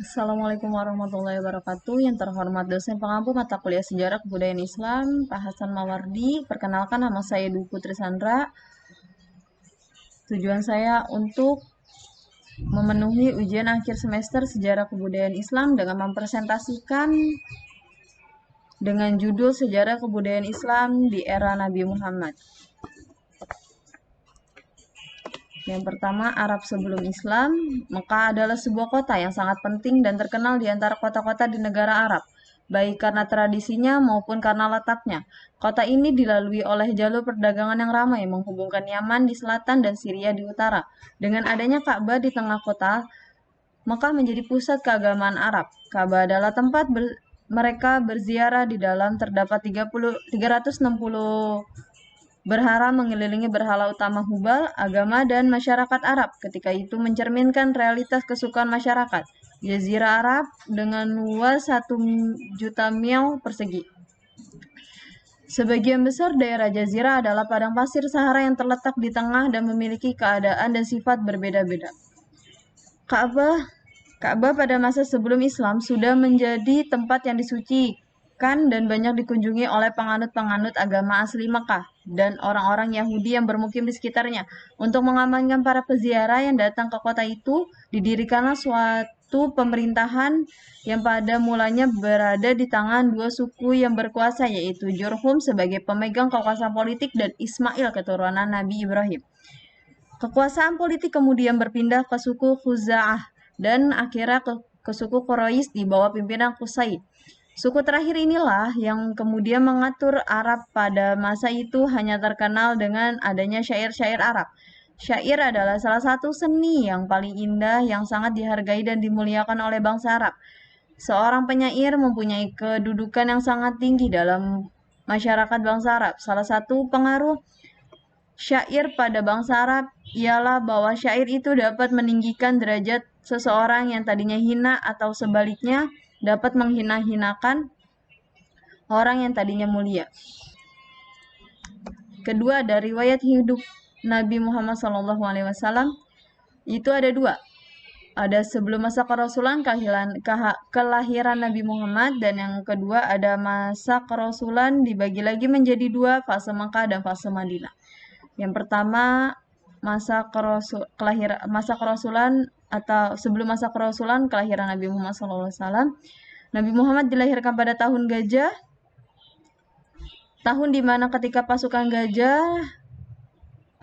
Assalamualaikum warahmatullahi wabarakatuh. Yang terhormat dosen pengampu mata kuliah Sejarah Kebudayaan Islam, Pak Hasan Mawardi. Perkenalkan, nama saya Dwi Putri Sandra. Tujuan saya untuk memenuhi ujian akhir semester Sejarah Kebudayaan Islam dengan mempresentasikan dengan judul Sejarah Kebudayaan Islam di Era Nabi Muhammad. Yang pertama, Arab sebelum Islam. Mekah adalah sebuah kota yang sangat penting dan terkenal di antara kota-kota di negara Arab, baik karena tradisinya maupun karena letaknya. Kota ini dilalui oleh jalur perdagangan yang ramai menghubungkan Yaman di selatan dan Syria di utara. Dengan adanya Ka'bah di tengah kota, Mekah menjadi pusat keagamaan Arab. Ka'bah adalah tempat mereka berziarah. Di dalam terdapat 360 berhala mengelilingi berhala utama Hubal, agama dan masyarakat Arab. Ketika itu mencerminkan realitas kesukaan masyarakat. Jazirah Arab dengan luas 1 juta mil persegi. Sebagian besar daerah jazirah adalah padang pasir Sahara yang terletak di tengah dan memiliki keadaan dan sifat berbeda-beda. Ka'bah pada masa sebelum Islam sudah menjadi tempat yang disucikan dan banyak dikunjungi oleh penganut-penganut agama asli Mekah dan orang-orang Yahudi yang bermukim di sekitarnya. Untuk mengamankan para peziarah yang datang ke kota itu, didirikanlah suatu pemerintahan yang pada mulanya berada di tangan dua suku yang berkuasa, yaitu Jurhum sebagai pemegang kekuasaan politik dan Ismail keturunan Nabi Ibrahim. Kekuasaan politik kemudian berpindah ke suku Khuza'ah dan akhirnya ke suku Quraisy di bawah pimpinan Qusay. Suku terakhir inilah yang kemudian mengatur Arab. Pada masa itu hanya terkenal dengan adanya syair-syair Arab. Syair adalah salah satu seni yang paling indah yang sangat dihargai dan dimuliakan oleh bangsa Arab. Seorang penyair mempunyai kedudukan yang sangat tinggi dalam masyarakat bangsa Arab. Salah satu pengaruh syair pada bangsa Arab ialah bahwa syair itu dapat meninggikan derajat seseorang yang tadinya hina atau sebaliknya dapat menghina-hinakan orang yang tadinya mulia. Kedua, dari riwayat hidup Nabi Muhammad SAW itu ada dua. Ada sebelum masa kerasulan kelahiran Nabi Muhammad, dan yang kedua ada masa kerasulan dibagi lagi menjadi dua, fase Makkah dan fase Madinah. Yang pertama, masa kerasulan atau sebelum masa kerasulan kelahiran Nabi Muhammad SAW. Nabi Muhammad dilahirkan pada tahun Gajah, tahun di mana ketika pasukan Gajah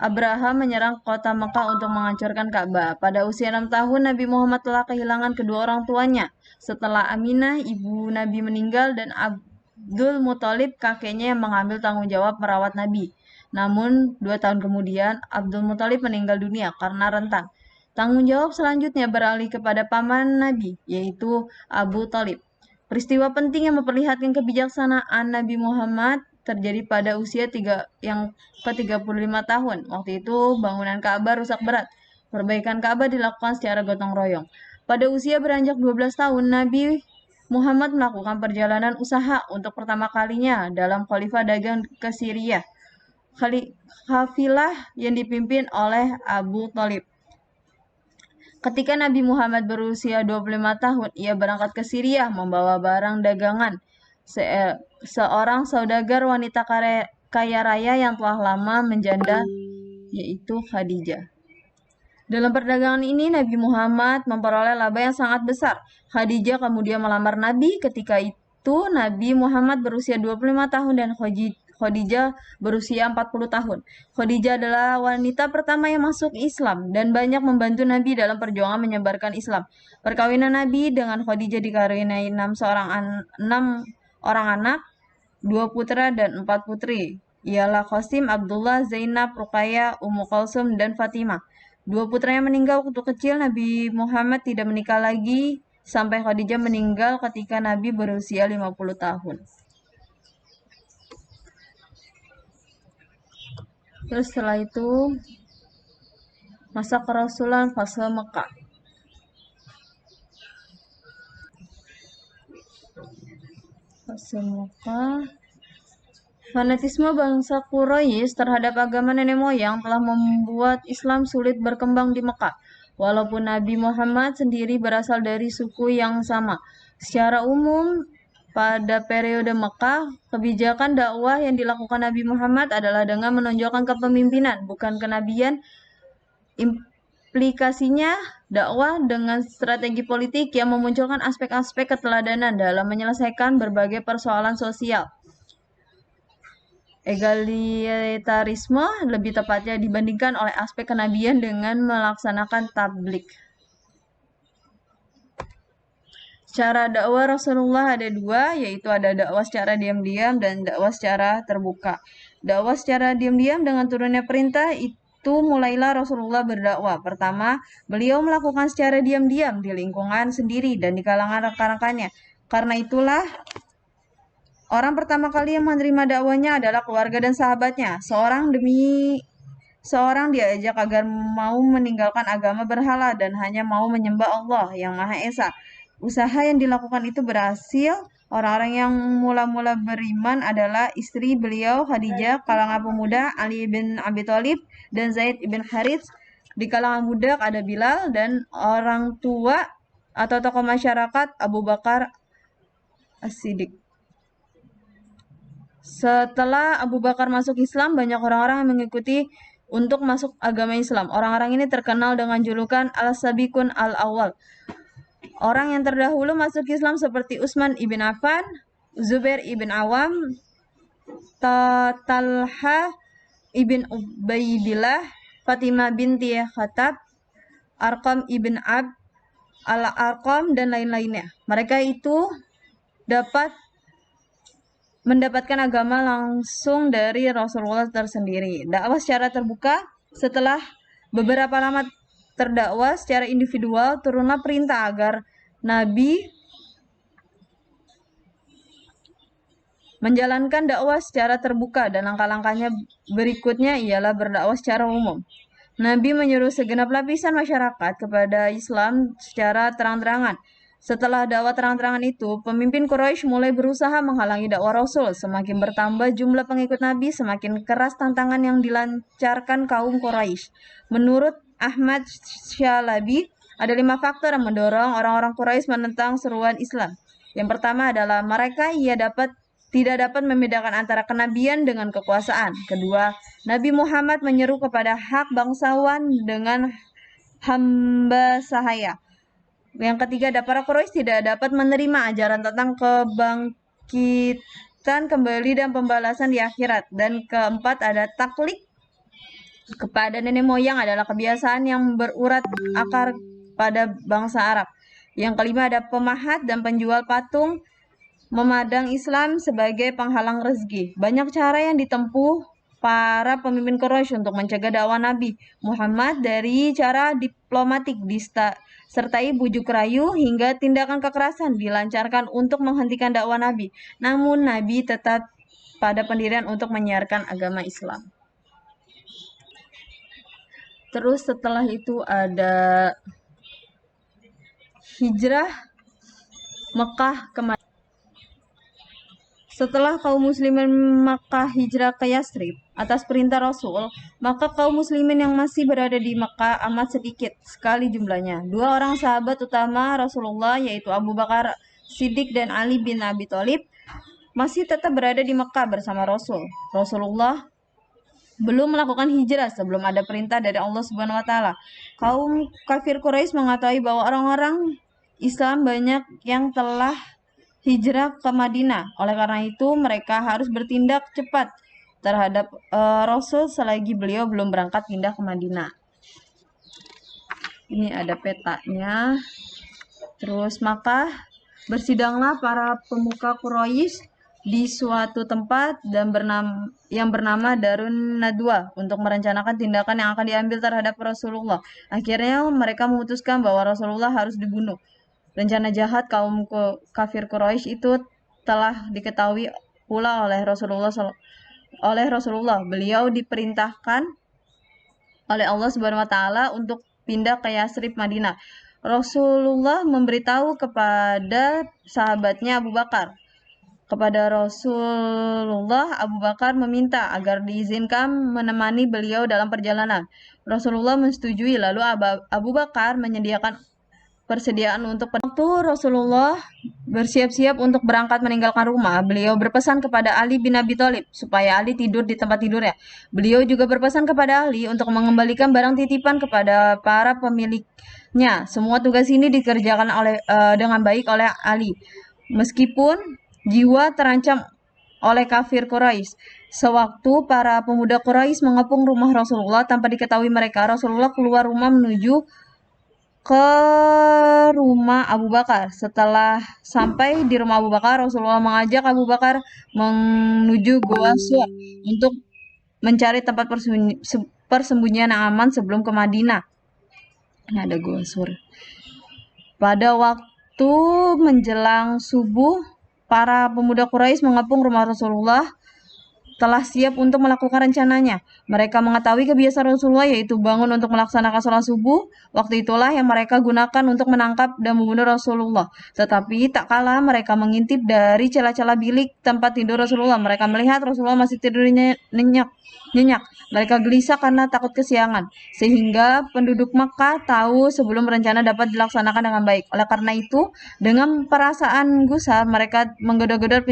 Abraham menyerang kota Mekah untuk menghancurkan Ka'bah. Pada usia 6 tahun, Nabi Muhammad telah kehilangan kedua orang tuanya. Setelah Aminah, ibu Nabi meninggal, dan Abdul Muthalib, kakeknya, yang mengambil tanggung jawab merawat Nabi. Namun, 2 tahun kemudian, Abdul Muthalib meninggal dunia karena rentan. Tanggung jawab selanjutnya beralih kepada paman Nabi, yaitu Abu Thalib. Peristiwa penting yang memperlihatkan kebijaksanaan Nabi Muhammad terjadi pada usia yang ke-35 tahun. Waktu itu bangunan Ka'bah rusak berat. Perbaikan Ka'bah dilakukan secara gotong royong. Pada usia beranjak 12 tahun, Nabi Muhammad melakukan perjalanan usaha untuk pertama kalinya dalam khalifah dagang ke Syria. Kafilah yang dipimpin oleh Abu Thalib. Ketika Nabi Muhammad berusia 25 tahun, ia berangkat ke Syria membawa barang dagangan. Seorang saudagar wanita kaya raya yang telah lama menjanda, yaitu Khadijah. Dalam perdagangan ini, Nabi Muhammad memperoleh laba yang sangat besar. Khadijah kemudian melamar Nabi. Ketika itu, Nabi Muhammad berusia 25 tahun dan Khadijah berusia 40 tahun. Khadijah adalah wanita pertama yang masuk Islam dan banyak membantu Nabi dalam perjuangan menyebarkan Islam. Perkawinan Nabi dengan Khadijah dikaruniai 6 orang anak, 2 putra dan 4 putri. Ialah Qasim, Abdullah, Zainab, Ruqayyah, Ummu Kalsum, dan Fatimah. 2 putranya meninggal waktu kecil. Nabi Muhammad tidak menikah lagi sampai Khadijah meninggal ketika Nabi berusia 50 tahun. Terus setelah itu masa kerasulan fase Mekah. Fase Mekah. Fanatisme bangsa Quraisy terhadap agama nenek moyang telah membuat Islam sulit berkembang di Mekah. walaupun Nabi Muhammad sendiri berasal dari suku yang sama. Secara umum, pada periode Mekah, kebijakan dakwah yang dilakukan Nabi Muhammad adalah dengan menonjolkan kepemimpinan, bukan kenabian. Implikasinya, dakwah dengan strategi politik yang memunculkan aspek-aspek keteladanan dalam menyelesaikan berbagai persoalan sosial. Egalitarisme lebih tepatnya dibandingkan oleh aspek kenabian dengan melaksanakan tablik. Cara dakwah Rasulullah ada dua, yaitu ada dakwah secara diam-diam dan dakwah secara terbuka. Dakwah secara diam-diam dengan turunnya perintah itu mulailah Rasulullah berdakwah. Pertama, beliau melakukan secara diam-diam di lingkungan sendiri dan di kalangan rekan-rekannya. Karena itulah orang pertama kali yang menerima dakwahnya adalah keluarga dan sahabatnya. Seorang demi seorang diajak agar mau meninggalkan agama berhala dan hanya mau menyembah Allah yang Maha Esa. Usaha yang dilakukan itu berhasil. Orang-orang yang mula-mula beriman adalah istri beliau Khadijah, kalangan pemuda Ali bin Abi Thalib dan Zaid bin Harits. Di kalangan budak ada Bilal dan orang tua atau tokoh masyarakat Abu Bakar As-Siddiq. Setelah Abu Bakar masuk Islam, banyak orang-orang yang mengikuti untuk masuk agama Islam. Orang-orang ini terkenal dengan julukan Al-Sabiqun Al-Awwal. Orang yang terdahulu masuk Islam seperti Utsman ibn Affan, Zubair ibn Awam, Talha ibn Ubaidillah, Fatimah binti Khattab, Arqam ibn Al-Arqam, dan lain-lainnya. Mereka itu dapat mendapatkan agama langsung dari Rasulullah tersendiri. Dakwah secara terbuka, setelah beberapa lama terdakwah secara individual, turunlah perintah agar Nabi menjalankan dakwah secara terbuka dan langkah-langkahnya berikutnya ialah berdakwah secara umum. Nabi menyuruh segenap lapisan masyarakat kepada Islam secara terang-terangan. Setelah dakwah terang-terangan itu, pemimpin Quraisy mulai berusaha menghalangi dakwah Rasul. Semakin bertambah jumlah pengikut Nabi, semakin keras tantangan yang dilancarkan kaum Quraisy. Menurut Ahmad Syalabi, ada 5 faktor yang mendorong orang-orang Quraisy menentang seruan Islam. Yang pertama adalah mereka tidak dapat membedakan antara kenabian dengan kekuasaan. Kedua, Nabi Muhammad menyeru kepada hak bangsawan dengan hamba sahaya. Yang ketiga, para Quraisy tidak dapat menerima ajaran tentang kebangkitan kembali dan pembalasan di akhirat. Dan keempat, ada taklid kepada nenek moyang adalah kebiasaan yang berurat akar pada bangsa Arab. Yang kelima, ada pemahat dan penjual patung memadang Islam sebagai penghalang rezeki. Banyak cara yang ditempuh para pemimpin Quraisy untuk mencegah dakwah Nabi Muhammad, dari cara diplomatik disertai bujuk rayu hingga tindakan kekerasan dilancarkan untuk menghentikan dakwah Nabi. Namun Nabi tetap pada pendirian untuk menyiarkan agama Islam. Terus setelah itu ada hijrah Mekah ke Madinah. Setelah kaum muslimin Makkah hijrah ke Yasrib atas perintah Rasul, maka kaum muslimin yang masih berada di Makkah amat sedikit sekali jumlahnya. 2 orang sahabat utama Rasulullah, yaitu Abu Bakar Siddiq dan Ali bin Abi Thalib, masih tetap berada di Makkah bersama Rasul. Rasulullah belum melakukan hijrah sebelum ada perintah dari Allah Subhanahu wa taala. Kaum kafir Quraisy mengetahui bahwa orang-orang Islam banyak yang telah hijrah ke Madinah. Oleh karena itu, mereka harus bertindak cepat terhadap Rasul selagi beliau belum berangkat pindah ke Madinah. Ini ada petanya. Terus maka bersidanglah para pemuka Quraisy di suatu tempat yang bernama Darun Nadwa untuk merencanakan tindakan yang akan diambil terhadap Rasulullah. Akhirnya mereka memutuskan bahwa Rasulullah harus dibunuh. Rencana jahat kaum kafir Quraisy itu telah diketahui pula oleh Rasulullah. Beliau diperintahkan oleh Allah Subhanahu wa taala untuk pindah ke Yasrib, Madinah. Rasulullah memberitahu kepada sahabatnya Abu Bakar kepada Rasulullah, Abu Bakar meminta agar diizinkan menemani beliau dalam perjalanan. Rasulullah menyetujui, lalu Abu Bakar menyediakan persediaan untuk waktu Rasulullah bersiap-siap untuk berangkat meninggalkan rumah. Beliau berpesan kepada Ali bin Abi Thalib supaya Ali tidur di tempat tidurnya. Beliau juga berpesan kepada Ali untuk mengembalikan barang titipan kepada para pemiliknya. Semua tugas ini dikerjakan dengan baik oleh Ali. Meskipun jiwa terancam oleh kafir Quraisy. Sewaktu para pemuda Quraisy mengepung rumah Rasulullah tanpa diketahui mereka, Rasulullah keluar rumah menuju ke rumah Abu Bakar. Setelah sampai di rumah Abu Bakar, Rasulullah mengajak Abu Bakar menuju Gua Sur untuk mencari tempat persembunyian yang aman sebelum ke Madinah. Ini ada Gua Sur. Pada waktu menjelang subuh, para pemuda Quraisy mengepung rumah Rasulullah telah siap untuk melakukan rencananya. Mereka mengetahui kebiasaan Rasulullah yaitu bangun untuk melaksanakan sholat subuh. Waktu itulah yang mereka gunakan untuk menangkap dan membunuh Rasulullah. Tetapi tak kalah mereka mengintip dari celah-celah bilik tempat tidur Rasulullah. Mereka melihat Rasulullah masih tidur nyenyak. Mereka gelisah karena takut kesiangan. Sehingga penduduk Makkah tahu sebelum rencana dapat dilaksanakan dengan baik. Oleh karena itu, dengan perasaan gusar, mereka menggedor-gedor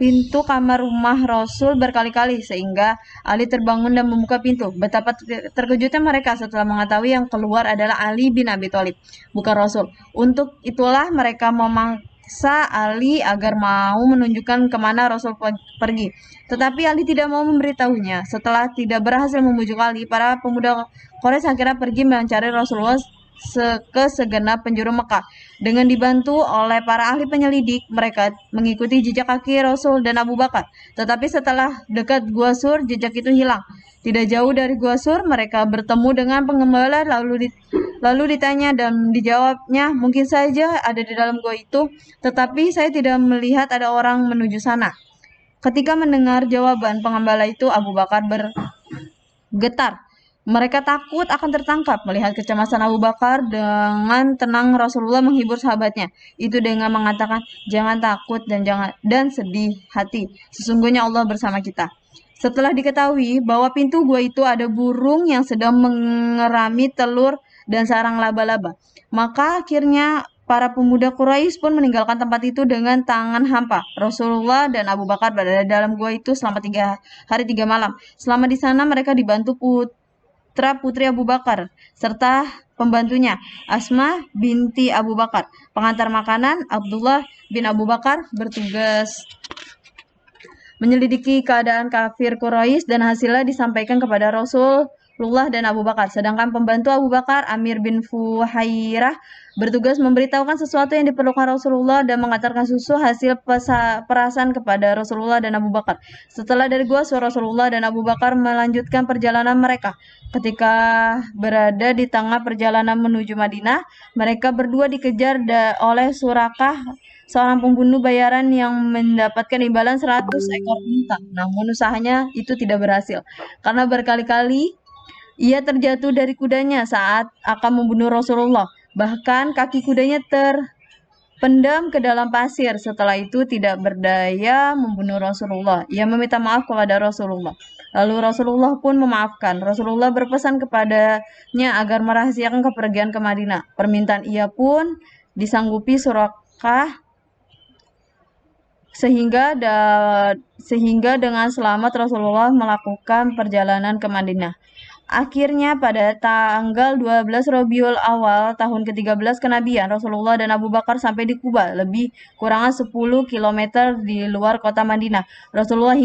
pintu kamar rumah Rasul berkali-kali sehingga Ali terbangun dan membuka pintu. Betapa terkejutnya mereka setelah mengetahui yang keluar adalah Ali bin Abi Thalib, bukan Rasul. Untuk itulah mereka memaksa Ali agar mau menunjukkan kemana Rasul pergi. Tetapi Ali tidak mau memberitahunya. Setelah tidak berhasil membujuk Ali, para pemuda Quraisy akhirnya pergi mencari Rasulullah ke segenap penjuru Mekah. Dengan dibantu oleh para ahli penyelidik, mereka mengikuti jejak kaki Rasul dan Abu Bakar. Tetapi setelah dekat Gua Sur, jejak itu hilang. Tidak jauh dari Gua Sur, mereka bertemu dengan penggembala lalu ditanya dan dijawabnya, mungkin saja ada di dalam gua itu, tetapi saya tidak melihat ada orang menuju sana. Ketika mendengar jawaban penggembala itu, Abu Bakar bergetar. Mereka takut akan tertangkap. Melihat kecemasan Abu Bakar, dengan tenang Rasulullah menghibur sahabatnya. Itu dengan mengatakan, jangan takut dan sedih hati. Sesungguhnya Allah bersama kita. Setelah diketahui bahwa pintu gua itu ada burung yang sedang mengerami telur dan sarang laba-laba, maka akhirnya para pemuda Quraisy pun meninggalkan tempat itu dengan tangan hampa. Rasulullah dan Abu Bakar berada dalam gua itu selama 3 hari 3 malam. Selama di sana mereka dibantu putra-putri Abu Bakar, serta pembantunya, Asma binti Abu Bakar. Pengantar makanan, Abdullah bin Abu Bakar bertugas menyelidiki keadaan kafir Quraisy dan hasilnya disampaikan kepada Rasulullah dan Abu Bakar. Sedangkan pembantu Abu Bakar, Amir bin Fuhairah, bertugas memberitahukan sesuatu yang diperlukan Rasulullah dan mengantarkan susu hasil perasan kepada Rasulullah dan Abu Bakar. Setelah dari gua, Rasulullah dan Abu Bakar melanjutkan perjalanan mereka. Ketika berada di tengah perjalanan menuju Madinah, mereka berdua dikejar oleh Surakah, seorang pembunuh bayaran yang mendapatkan imbalan 100 ekor unta. Namun usahanya itu tidak berhasil. Karena berkali-kali ia terjatuh dari kudanya saat akan membunuh Rasulullah. Bahkan kaki kudanya terpendam ke dalam pasir. Setelah itu tidak berdaya membunuh Rasulullah. Ia meminta maaf kepada Rasulullah. Lalu Rasulullah pun memaafkan. Rasulullah berpesan kepadanya agar merahasiakan kepergian ke Madinah. Permintaan ia pun disanggupi Surakah sehingga dengan selamat Rasulullah melakukan perjalanan ke Madinah. Akhirnya pada tanggal 12 Rabiul Awal tahun ke-13 kenabian, Rasulullah dan Abu Bakar sampai di Kuba, lebih kurang 10 km di luar kota Madinah. Rasulullah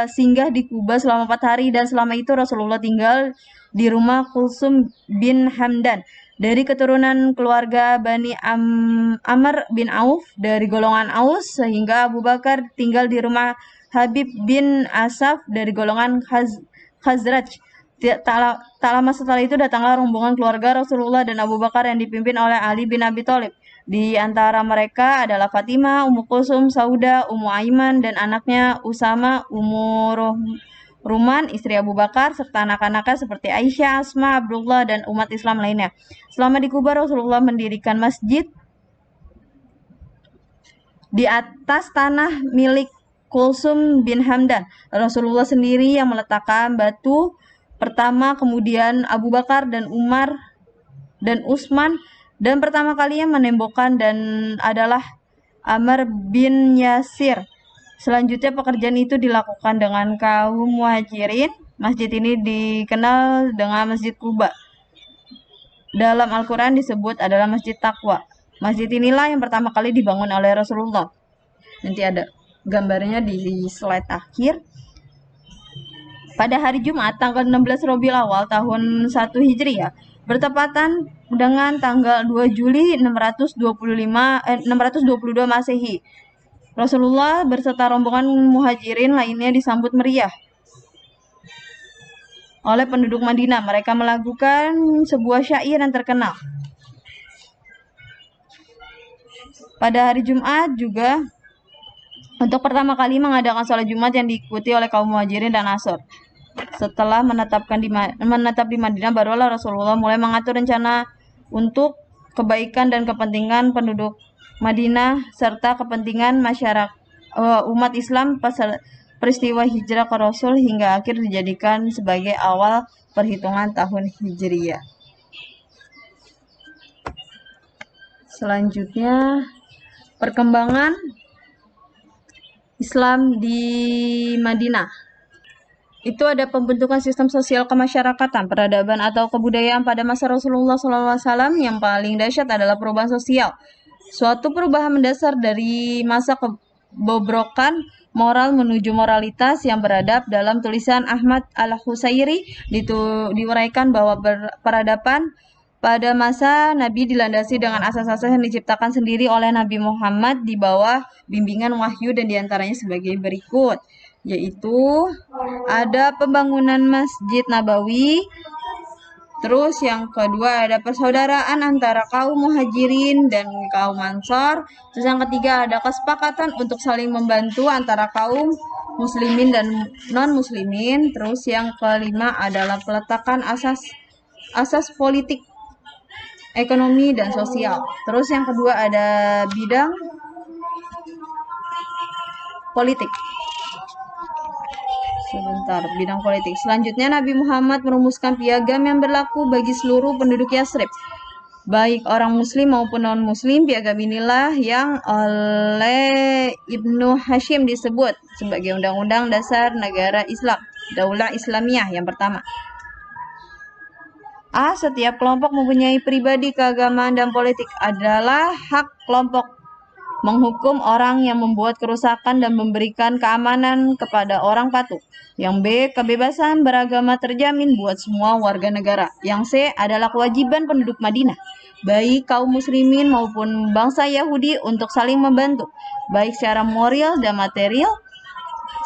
singgah di Kuba selama 4 hari dan selama itu Rasulullah tinggal di rumah Kulsum bin Hamdan dari keturunan keluarga Bani Amr bin Auf dari golongan Aus, sehingga Abu Bakar tinggal di rumah Habib bin Asaf dari golongan Khazraj. Tak lama setelah itu datanglah rombongan keluarga Rasulullah dan Abu Bakar yang dipimpin oleh Ali bin Abi Thalib. Di antara mereka adalah Fatimah, Ummu Kulsum, Sauda, Ummu Aiman, dan anaknya Usama, Ummu Ruman, istri Abu Bakar, serta anak-anaknya seperti Aisyah, Asma, Abdullah, dan umat Islam lainnya. Selama di Kuba, Rasulullah mendirikan masjid di atas tanah milik Kulsum bin Hamdan. Rasulullah sendiri yang meletakkan batu pertama, kemudian Abu Bakar dan Umar dan Utsman, dan pertama kalinya menembokkan dan adalah Amr bin Yasir. Selanjutnya pekerjaan itu dilakukan dengan kaum muhajirin. Masjid ini dikenal dengan Masjid Quba. Dalam Al-Quran disebut adalah Masjid Taqwa. Masjid inilah yang pertama kali dibangun oleh Rasulullah. Nanti ada gambarnya di slide akhir. Pada hari Jumat tanggal 16 Rabiul Awal tahun 1 Hijriah bertepatan dengan tanggal 2 Juli 622 Masehi. Rasulullah berserta rombongan muhajirin lainnya disambut meriah oleh penduduk Madinah. Mereka melakukan sebuah syair yang terkenal. Pada hari Jumat juga untuk pertama kali mengadakan sholat Jumat yang diikuti oleh kaum muhajirin dan Ansor. Setelah menetap di Madinah, barulah Rasulullah mulai mengatur rencana untuk kebaikan dan kepentingan penduduk Madinah serta kepentingan masyarakat umat Islam. Peristiwa hijrah ke Rasul hingga akhir dijadikan sebagai awal perhitungan tahun Hijriyah. Selanjutnya, perkembangan Islam di Madinah. Itu ada pembentukan sistem sosial kemasyarakatan, peradaban atau kebudayaan pada masa Rasulullah SAW. Yang paling dahsyat adalah perubahan sosial. Suatu perubahan mendasar dari masa kebobrokan moral menuju moralitas yang beradab. Dalam tulisan Ahmad Al-Husairi diuraikan bahwa peradaban pada masa Nabi dilandasi dengan asas-asas yang diciptakan sendiri oleh Nabi Muhammad di bawah bimbingan wahyu, dan diantaranya sebagai berikut, yaitu ada pembangunan Masjid Nabawi. Terus yang kedua ada persaudaraan antara kaum muhajirin dan kaum ansor. Terus yang ketiga ada kesepakatan untuk saling membantu antara kaum muslimin dan non-muslimin. Terus yang kelima adalah peletakan asas politik, ekonomi, dan sosial. Terus yang kedua ada bidang politik. Bidang politik. Selanjutnya Nabi Muhammad merumuskan piagam yang berlaku bagi seluruh penduduk Yasrib, baik orang muslim maupun non-muslim. Piagam inilah yang oleh Ibnu Hashim disebut sebagai Undang-Undang Dasar Negara Islam, Daulah Islamiyah yang pertama. Setiap kelompok mempunyai pribadi, keagamaan, dan politik. Adalah hak kelompok menghukum orang yang membuat kerusakan dan memberikan keamanan kepada orang patuh. Yang B, kebebasan beragama terjamin buat semua warga negara. Yang C adalah kewajiban penduduk Madinah, baik kaum muslimin maupun bangsa Yahudi, untuk saling membantu, baik secara moral dan material.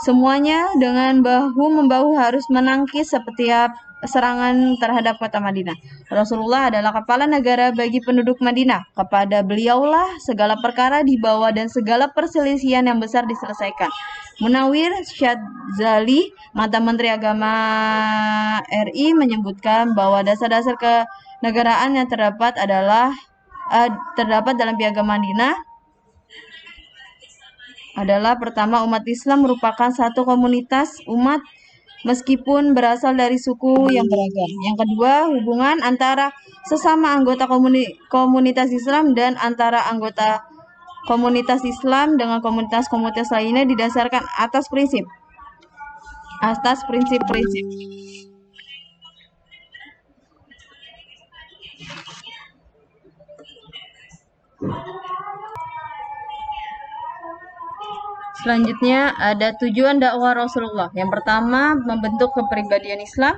Semuanya dengan bahu-membahu harus menangkis setiap serangan terhadap kota Madinah. Rasulullah adalah kepala negara bagi penduduk Madinah. Kepada beliaulah segala perkara dibawa dan segala perselisihan yang besar diselesaikan. Munawir Syadzali, mantan Menteri Agama RI, menyebutkan bahwa dasar-dasar kenegaraan yang terdapat dalam Piagam Madinah adalah: pertama, umat Islam merupakan satu komunitas umat meskipun berasal dari suku yang beragam. Yang kedua, hubungan antara sesama anggota komunitas Islam dan antara anggota komunitas Islam dengan komunitas-komunitas lainnya didasarkan atas prinsip-prinsip. Selanjutnya ada tujuan dakwah Rasulullah. Yang pertama, membentuk kepribadian Islam.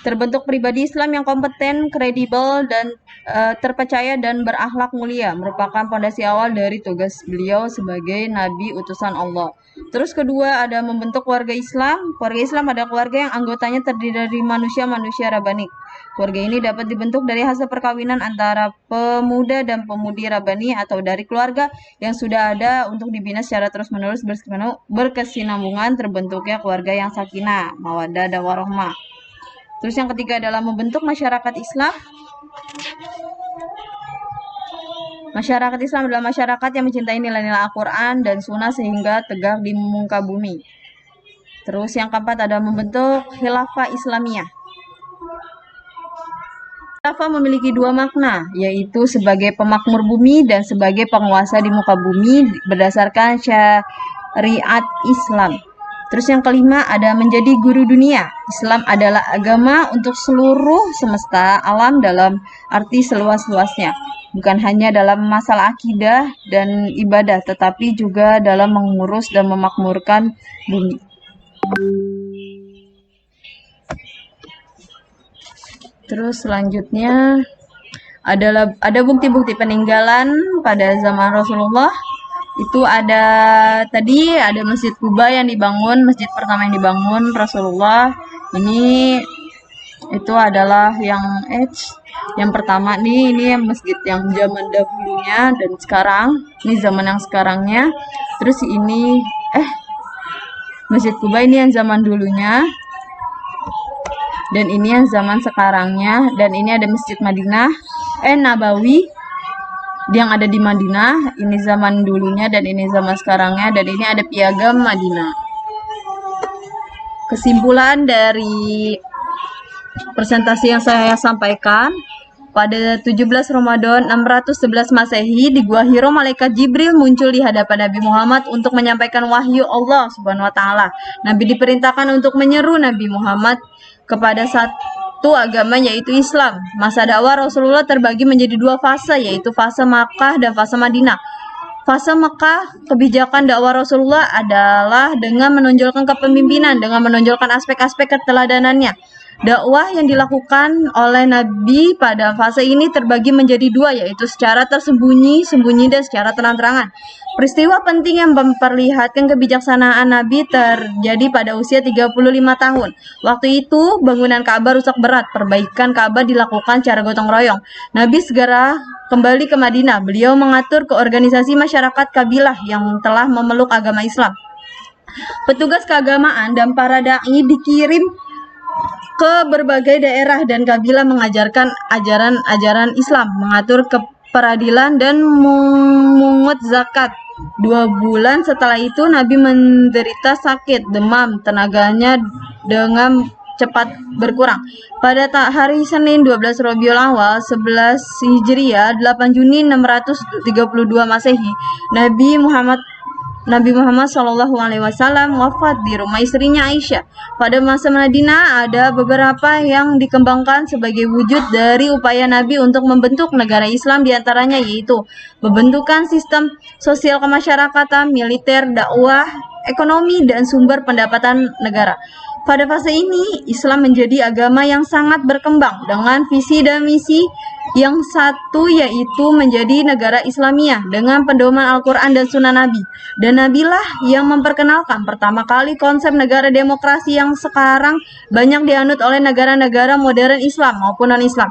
Terbentuk pribadi Islam yang kompeten, kredibel, dan terpercaya dan berakhlak mulia merupakan fondasi awal dari tugas beliau sebagai Nabi utusan Allah. Terus kedua ada membentuk keluarga Islam. Keluarga Islam adalah keluarga yang anggotanya terdiri dari manusia-manusia rabani. Keluarga ini dapat dibentuk dari hasil perkawinan antara pemuda dan pemudi rabani atau dari keluarga yang sudah ada untuk dibina secara terus-menerus berkesinambungan. Terbentuknya keluarga yang sakinah, mawaddah, dan warahmah. Terus yang ketiga adalah membentuk masyarakat Islam. Masyarakat Islam adalah masyarakat yang mencintai nilai-nilai Al-Quran dan Sunnah sehingga tegak di muka bumi. Terus yang keempat adalah membentuk khilafah Islamiyah. Khilafah memiliki dua makna, yaitu sebagai pemakmur bumi dan sebagai penguasa di muka bumi berdasarkan syariat Islam. Terus yang kelima ada menjadi guru dunia. Islam adalah agama untuk seluruh semesta alam dalam arti seluas-luasnya. Bukan hanya dalam masalah akidah dan ibadah, tetapi juga dalam mengurus dan memakmurkan bumi. Terus selanjutnya ada bukti-bukti peninggalan pada zaman Rasulullah. Itu ada Masjid Kuba yang dibangun, masjid pertama yang dibangun Rasulullah. Ini itu adalah yang pertama nih, ini masjid yang zaman dahulunya dan sekarang. Ini zaman yang sekarangnya. Terus ini Masjid Kuba ini yang zaman dulunya. Dan ini yang zaman sekarangnya, dan ini ada Masjid Madinah Nabawi yang ada di Madinah. Ini zaman dulunya dan ini zaman sekarangnya, dan ini ada Piagam Madinah. Kesimpulan dari presentasi yang saya sampaikan, pada 17 Ramadan 611 Masehi di Gua Hiro, malaikat Jibril muncul di hadapan Nabi Muhammad untuk menyampaikan wahyu Allah Subhanahu wa taala. Nabi diperintahkan untuk menyeru Nabi Muhammad kepada satu agama, yaitu Islam. Masa dakwah Rasulullah terbagi menjadi dua fase, yaitu fase Makkah dan fase Madinah. Fase Makkah, kebijakan dakwah Rasulullah adalah dengan menonjolkan kepemimpinan, dengan menonjolkan aspek-aspek keteladanannya. Dakwah yang dilakukan oleh Nabi pada fase ini terbagi menjadi dua, yaitu secara tersembunyi dan secara terang-terangan. Peristiwa penting yang memperlihatkan kebijaksanaan Nabi terjadi pada usia 35 tahun. Waktu itu bangunan Ka'bah rusak berat, perbaikan Ka'bah dilakukan secara gotong royong. Nabi segera kembali ke Madinah. Beliau mengatur ke organisasi masyarakat kabilah yang telah memeluk agama Islam. Petugas keagamaan dan para dai dikirim ke berbagai daerah dan kabilah mengajarkan ajaran-ajaran Islam, mengatur keperadilan dan memungut zakat. 2 bulan setelah itu Nabi menderita sakit, demam, tenaganya dengan cepat berkurang. Pada hari Senin 12 Rabiul Awal 11 Hijriah 8 Juni 632 Masehi, Nabi Muhammad SAW wafat di rumah istrinya Aisyah. Pada masa Madinah ada beberapa yang dikembangkan sebagai wujud dari upaya Nabi untuk membentuk negara Islam, diantaranya yaitu pembentukan sistem sosial kemasyarakatan, militer, dakwah, ekonomi, dan sumber pendapatan negara. Pada fase ini, Islam menjadi agama yang sangat berkembang dengan visi dan misi yang satu, yaitu menjadi negara Islamiyah dengan pedoman Al-Quran dan Sunnah Nabi. Dan Nabilah yang memperkenalkan pertama kali konsep negara demokrasi yang sekarang banyak dianut oleh negara-negara modern Islam maupun non-Islam.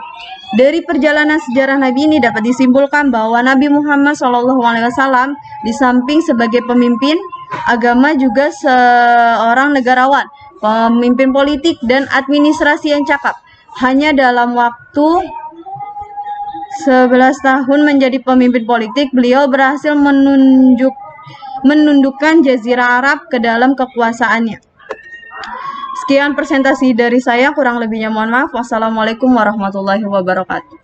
Dari perjalanan sejarah Nabi ini dapat disimpulkan bahwa Nabi Muhammad SAW di samping sebagai pemimpin agama juga seorang negarawan, pemimpin politik dan administrasi yang cakap. Hanya dalam waktu 11 tahun menjadi pemimpin politik, beliau berhasil menundukkan Jazirah Arab ke dalam kekuasaannya. Sekian presentasi dari saya, kurang lebihnya mohon maaf. Wassalamualaikum warahmatullahi wabarakatuh.